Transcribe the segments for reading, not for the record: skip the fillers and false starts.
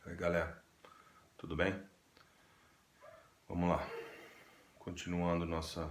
Oi, galera, tudo bem? Vamos lá, continuando nosso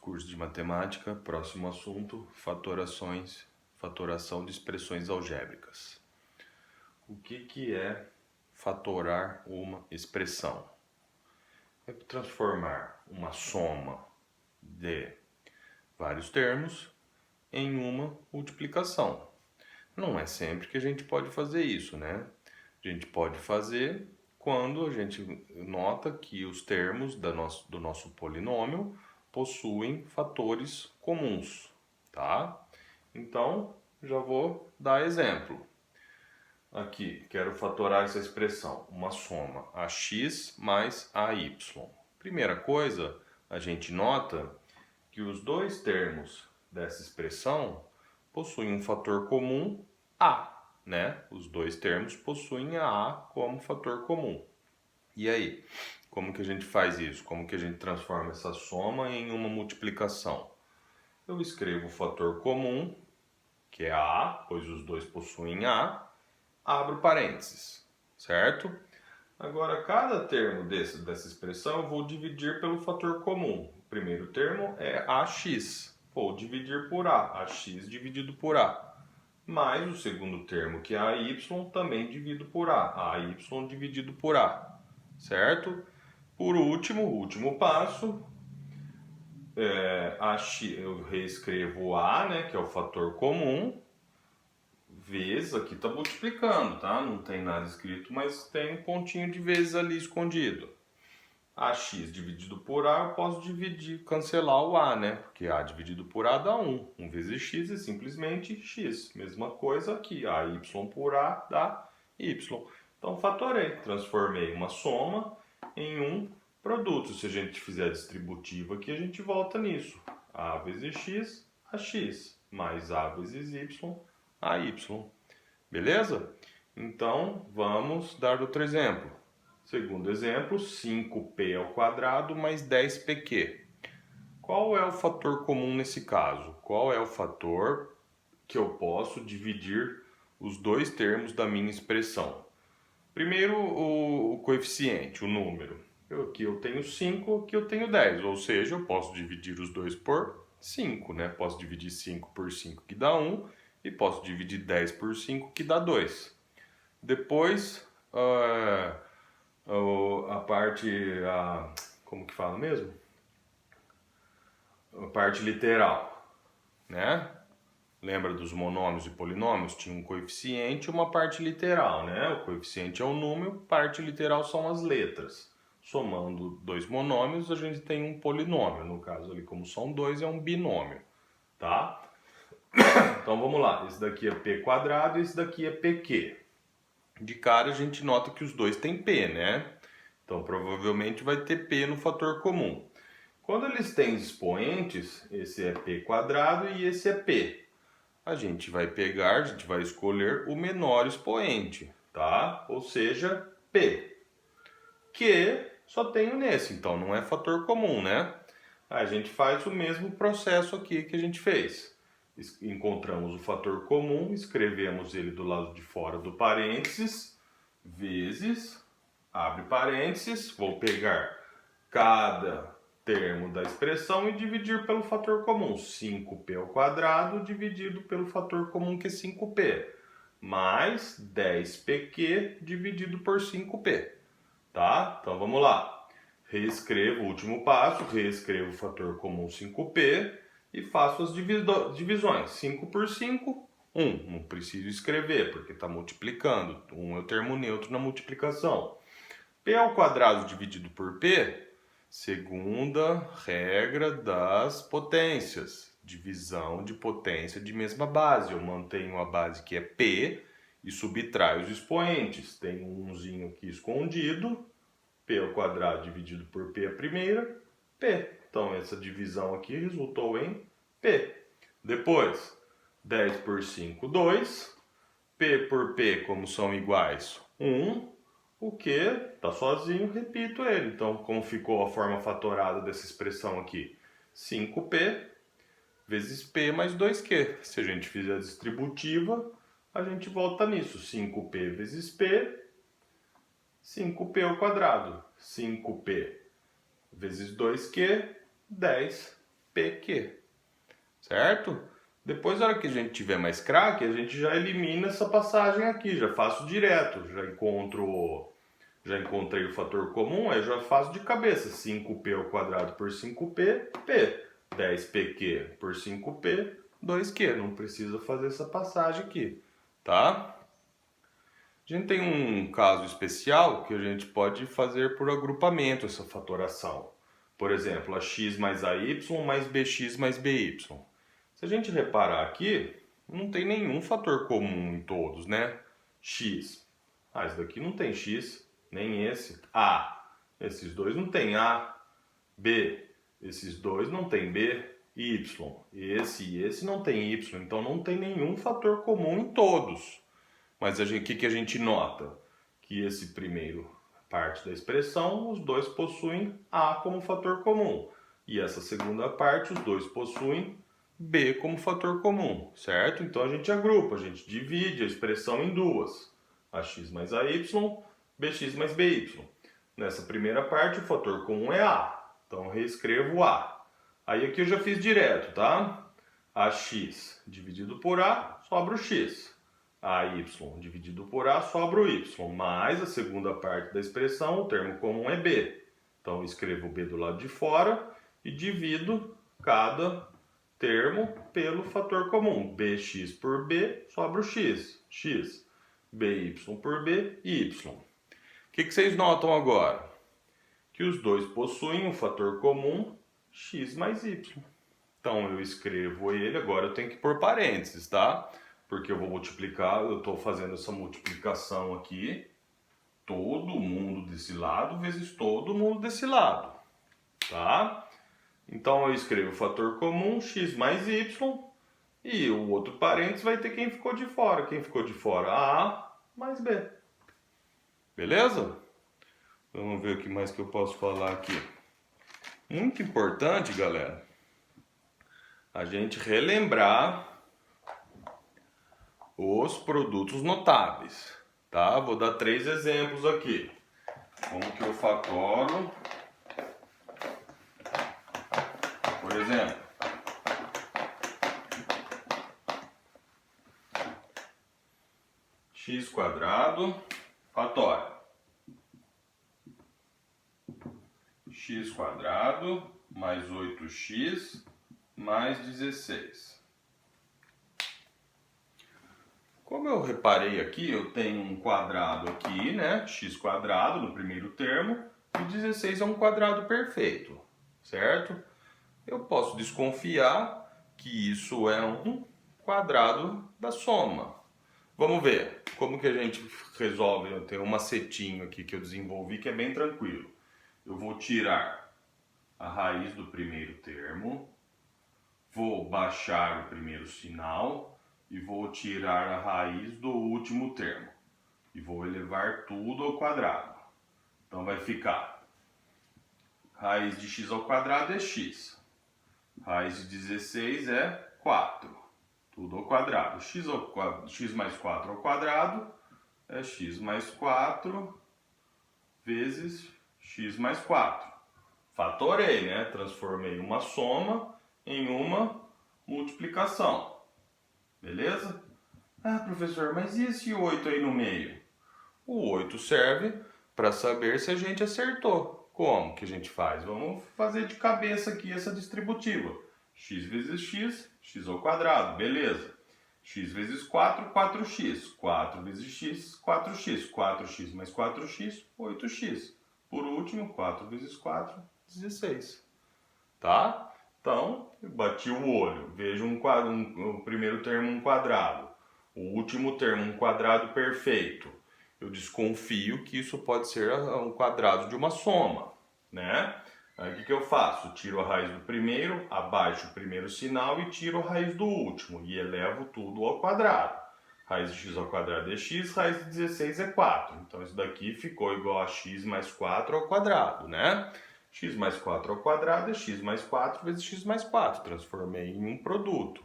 curso de matemática. Próximo assunto: fatoração de expressões algébricas. O que é fatorar uma expressão? É transformar uma soma de vários termos em uma multiplicação. Não é sempre que a gente pode fazer isso, né? A gente pode fazer quando a gente nota que os termos do nosso polinômio possuem fatores comuns, tá? Então, já vou dar exemplo. Aqui, quero fatorar essa expressão, uma soma ax mais ay. Primeira coisa, a gente nota que os dois termos dessa expressão possuem um fator comum a, né? Os dois termos possuem a como fator comum. E aí, como que a gente faz isso? Como que a gente transforma essa soma em uma multiplicação? Eu escrevo o fator comum, que é a, pois os dois possuem a, abro parênteses, certo? Agora, cada termo dessa expressão eu vou dividir pelo fator comum. O primeiro termo é ax. Vou dividir por a, ax dividido por a. Mais o segundo termo, que é ay, também dividido por a, ay dividido por a. Certo? Por último, o último passo, eu reescrevo a, né, que é o fator comum, vezes, aqui está multiplicando, tá? Não tem nada escrito, mas tem um pontinho de vezes ali escondido. Ax dividido por a, eu posso dividir, cancelar o a, né? Porque a dividido por a dá 1. 1 vezes x é simplesmente x. Mesma coisa aqui, ay por a dá y. Então, fatorei, transformei uma soma em um produto. Se a gente fizer distributivo aqui, a gente volta nisso. A vezes x, ax, mais a vezes y, ay. Beleza? Então, vamos dar outro exemplo. Segundo exemplo, 5p ao quadrado mais 10pq. Qual é o fator comum nesse caso? Qual é o fator que eu posso dividir os dois termos da minha expressão? Primeiro, o coeficiente, o número. Aqui eu tenho 5, aqui eu tenho 10, ou seja, eu posso dividir os dois por 5, né? Posso dividir 5 por 5, que dá 1, e posso dividir 10 por 5, que dá 2. Depois, como que fala mesmo? A parte literal, né? Lembra dos monômios e polinômios? Tinha um coeficiente e uma parte literal, né? O coeficiente é o número, parte literal são as letras. Somando dois monômios, a gente tem um polinômio. No caso ali, como são dois, é um binômio, tá? Então vamos lá, esse daqui é p quadrado e esse daqui é pq. De cara a gente nota que os dois têm p, né? Então provavelmente vai ter p no fator comum. Quando eles têm expoentes, esse é p quadrado e esse é p. A gente vai escolher o menor expoente, tá? Ou seja, p. Que só tenho nesse, então não é fator comum, né? A gente faz o mesmo processo aqui que a gente fez. Encontramos o fator comum, escrevemos ele do lado de fora do parênteses, vezes, abre parênteses, vou pegar cada termo da expressão e dividir pelo fator comum. 5p ao quadrado dividido pelo fator comum, que é 5p, mais 10pq dividido por 5p. Tá? Então vamos lá. Reescrevo o último passo, reescrevo o fator comum 5p e faço as divisões. 5 por 5, 1. Não preciso escrever, porque está multiplicando. 1 é o termo neutro na multiplicação. P ao quadrado dividido por P, segunda regra das potências. Divisão de potência de mesma base. Eu mantenho a base que é P e subtraio os expoentes. Tem um 1zinho aqui escondido. P ao quadrado dividido por P a primeira, P. Então essa divisão aqui resultou em P. Depois, 10 por 5, 2. P por P, como são iguais, 1. O que está sozinho, repito ele. Então, como ficou a forma fatorada dessa expressão aqui? 5p vezes p mais 2q. Se a gente fizer a distributiva, a gente volta nisso. 5p vezes p, 5p ao quadrado. 5p vezes 2q, 10pq. Certo? Depois, na hora que a gente tiver mais craque, a gente já elimina essa passagem aqui. Já faço direto. Já encontrei o fator comum, aí já faço de cabeça. 5p ao quadrado por 5p, p. 10pq por 5p, 2q. Não precisa fazer essa passagem aqui, tá? A gente tem um caso especial que a gente pode fazer por agrupamento essa fatoração. Por exemplo, a x mais ay mais bx mais by. Se a gente reparar aqui, não tem nenhum fator comum em todos, né? X. Esse daqui não tem x, nem esse. A. Esses dois não tem A. B. Esses dois não tem B. Y. Esse e esse não tem Y. Então não tem nenhum fator comum em todos. Mas o que a gente nota? Que esse primeiro parte da expressão, os dois possuem A como fator comum. E essa segunda parte, os dois possuem B como fator comum, certo? Então a gente agrupa, a gente divide a expressão em duas. AX mais AY, BX mais BY. Nessa primeira parte, o fator comum é A. Então eu reescrevo A. Aí aqui eu já fiz direto, tá? AX dividido por A, sobra o X. AY dividido por A, sobra o Y. Mais a segunda parte da expressão, o termo comum é B. Então eu escrevo o B do lado de fora e divido cada termo pelo fator comum. Bx por B, sobra o X. X. By por B, Y. O que vocês notam agora? Que os dois possuem um fator comum, x mais y. Então eu escrevo ele, agora eu tenho que pôr parênteses, tá? Porque eu vou multiplicar, eu estou fazendo essa multiplicação aqui, todo mundo desse lado vezes todo mundo desse lado, tá? Então eu escrevo o fator comum, x mais y, e o outro parênteses vai ter quem ficou de fora. Quem ficou de fora? A mais B. Beleza? Vamos ver o que mais que eu posso falar aqui. Muito importante, galera, a gente relembrar os produtos notáveis, tá? Vou dar 3 exemplos aqui. Como que eu fatoro? Por exemplo, x quadrado fatório. X quadrado mais 8x mais 16. Como eu reparei aqui, eu tenho um quadrado aqui, né? X quadrado no primeiro termo e 16 é um quadrado perfeito, certo? Eu posso desconfiar que isso é um quadrado da soma. Vamos ver como que a gente resolve. Eu tenho um macetinho aqui que eu desenvolvi que é bem tranquilo. Eu vou tirar a raiz do primeiro termo, vou baixar o primeiro sinal e vou tirar a raiz do último termo. E vou elevar tudo ao quadrado. Então vai ficar raiz de x ao quadrado é x. Raiz de 16 é 4. Tudo ao quadrado. X mais 4 ao quadrado é x mais 4 vezes x mais 4. Fatorei, né? Transformei uma soma em uma multiplicação. Beleza? Ah, professor, mas e esse 8 aí no meio? O 8 serve para saber se a gente acertou. Como que a gente faz? Vamos fazer de cabeça aqui essa distributiva. X vezes x, x ao quadrado, beleza. X vezes 4, 4x. 4 vezes x, 4x. 4x mais 4x, 8x. Por último, 4 vezes 4, 16. Tá? Então, eu bati o olho. Vejo o primeiro termo um quadrado. O último termo um quadrado perfeito. Eu desconfio que isso pode ser um quadrado de uma soma, né? Aí o que eu faço? Tiro a raiz do primeiro, abaixo o primeiro sinal e tiro a raiz do último. E elevo tudo ao quadrado. Raiz de x ao quadrado é x, raiz de 16 é 4. Então isso daqui ficou igual a x mais 4 ao quadrado, né? X mais 4 ao quadrado é x mais 4 vezes x mais 4. Transformei em um produto.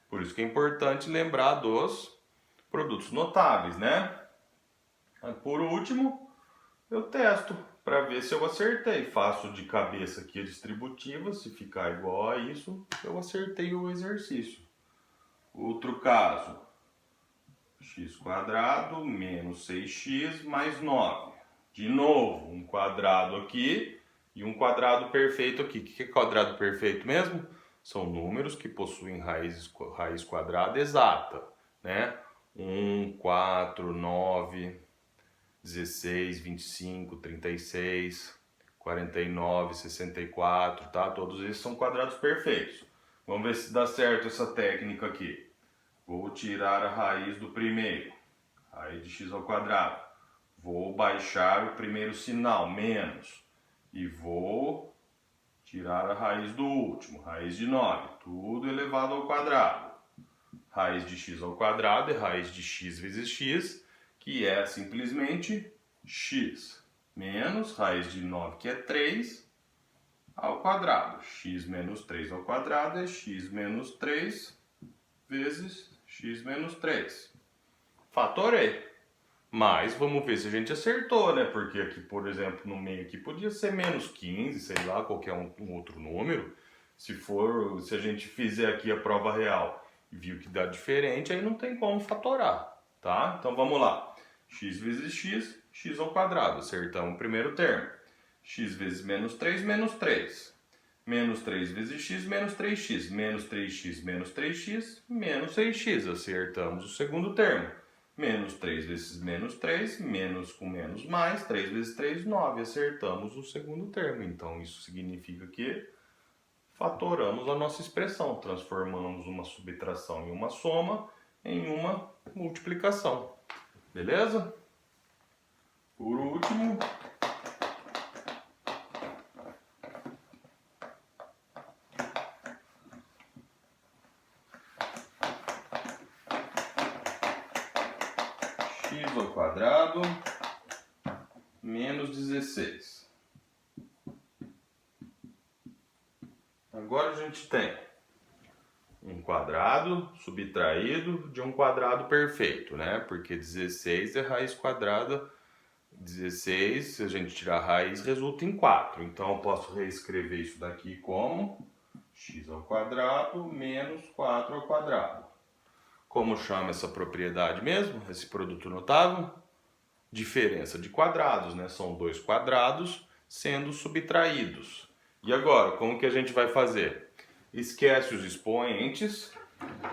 Por isso que é importante lembrar dos produtos notáveis, né? Por último, eu testo para ver se eu acertei. Faço de cabeça aqui a distributiva, se ficar igual a isso, eu acertei o exercício. Outro caso, x² menos 6x mais 9. De novo, um quadrado aqui e um quadrado perfeito aqui. O que é quadrado perfeito mesmo? São números que possuem raiz quadrada exata, né? 1, 4, 9, 16, 25, 36, 49, 64, tá? Todos esses são quadrados perfeitos. Vamos ver se dá certo essa técnica aqui. Vou tirar a raiz do primeiro, raiz de x². Vou baixar o primeiro sinal, menos, e vou tirar a raiz do último, raiz de 9, tudo elevado ao quadrado. Raiz de x² é raiz de x vezes x, que é simplesmente x, menos raiz de 9, que é 3, ao quadrado. X menos 3 ao quadrado é x menos 3 vezes x menos 3. Fatorei. Mas vamos ver se a gente acertou, né? Porque aqui, por exemplo, no meio aqui podia ser menos 15, sei lá, qualquer um outro número. Se a gente fizer aqui a prova real e viu que dá diferente, aí não tem como fatorar, tá? Então vamos lá. X vezes x, x². Acertamos o primeiro termo. X vezes menos 3, menos 3. Menos 3 vezes x, menos 3x. Menos 3x, menos 3x, menos 6x. Acertamos o segundo termo. Menos 3 vezes menos 3, menos com menos mais, 3 vezes 3, 9. Acertamos o segundo termo. Então, isso significa que fatoramos a nossa expressão. Transformamos uma subtração em uma soma, em uma multiplicação. Beleza? Por último, x² menos 16. Agora a gente tem um quadrado subtraído de um quadrado perfeito, né? Porque 16 é raiz quadrada. 16, se a gente tirar a raiz, resulta em 4. Então eu posso reescrever isso daqui como x² menos 4². Como chama essa propriedade mesmo? Esse produto notável? Diferença de quadrados, né? São dois quadrados sendo subtraídos. E agora, como que a gente vai fazer? Esquece os expoentes.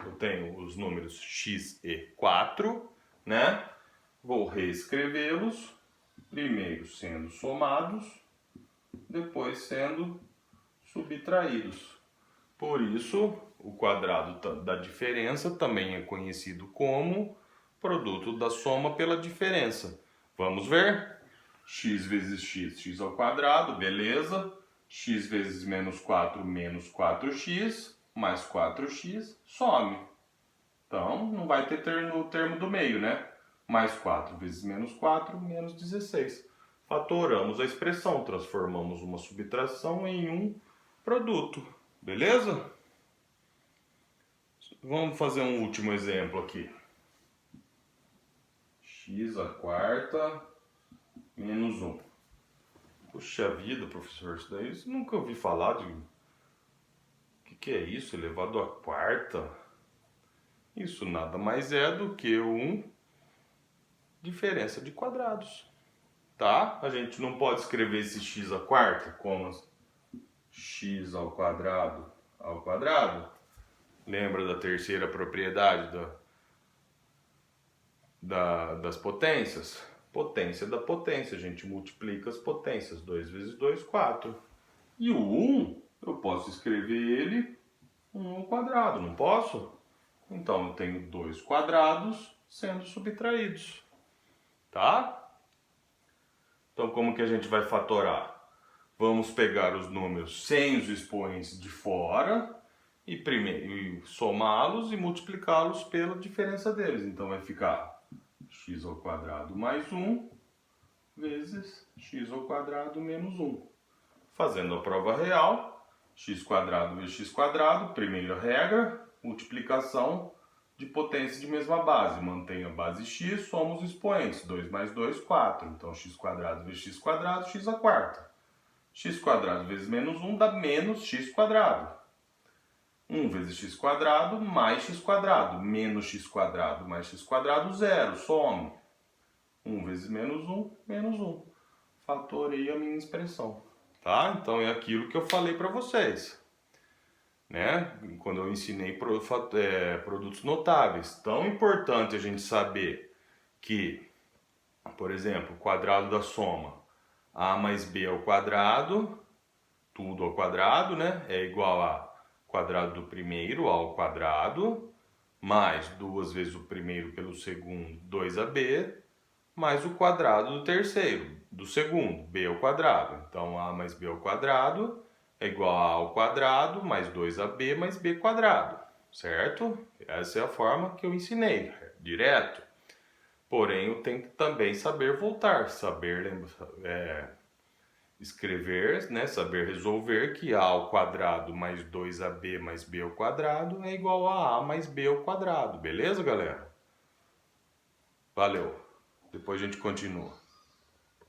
Eu tenho os números x e 4, né? Vou reescrevê-los, primeiro sendo somados, depois sendo subtraídos. Por isso, o quadrado da diferença também é conhecido como produto da soma pela diferença. Vamos ver? X vezes x, x², beleza. X vezes menos 4, menos 4x, mais 4x, some. Então, não vai ter no termo do meio, né? Mais 4 vezes menos 4, menos 16. Fatoramos a expressão, transformamos uma subtração em um produto. Beleza? Vamos fazer um último exemplo aqui. x² menos 1. Puxa vida, professor, isso daí eu nunca ouvi falar de... O que é isso? Elevado à quarta? Isso nada mais é do que diferença de quadrados. Tá? A gente não pode escrever esse x² como x² ao quadrado. Lembra da terceira propriedade das potências? Potência da potência. A gente multiplica as potências. 2 vezes 2, 4. E o 1, eu posso escrever ele 1 ao quadrado, não posso? Então eu tenho dois quadrados sendo subtraídos. Tá? Então como que a gente vai fatorar? Vamos pegar os números sem os expoentes de fora e primeiro somá-los e multiplicá-los pela diferença deles. Então vai ficar x² mais 1 vezes x² menos 1. Fazendo a prova real, x² vezes x², primeira regra, multiplicação de potência de mesma base. Mantém a base x, somos expoentes. 2 mais 2, 4. Então, x² vezes x², x à quarta. x² vezes menos 1 dá menos x². 1 vezes x² mais x². Menos x² mais x², zero. Some. 1 vezes menos 1, menos 1. Fatorei a minha expressão. Tá? Então, é aquilo que eu falei para vocês. Né? Quando eu ensinei produtos notáveis. Tão importante a gente saber que, por exemplo, o quadrado da soma a mais b ao quadrado, tudo ao quadrado, né? É igual a quadrado do primeiro ao quadrado, mais 2 vezes o primeiro pelo segundo, 2ab, mais o quadrado do terceiro, do segundo, b ao quadrado. Então, a mais b ao quadrado é igual a ao quadrado mais 2ab mais b quadrado, certo? Essa é a forma que eu ensinei, direto. Porém, eu tenho que também saber voltar, saber escrever, né? Saber resolver que a ao quadrado mais 2ab mais b ao quadrado é igual a mais b ao quadrado, beleza, galera? Valeu! Depois a gente continua.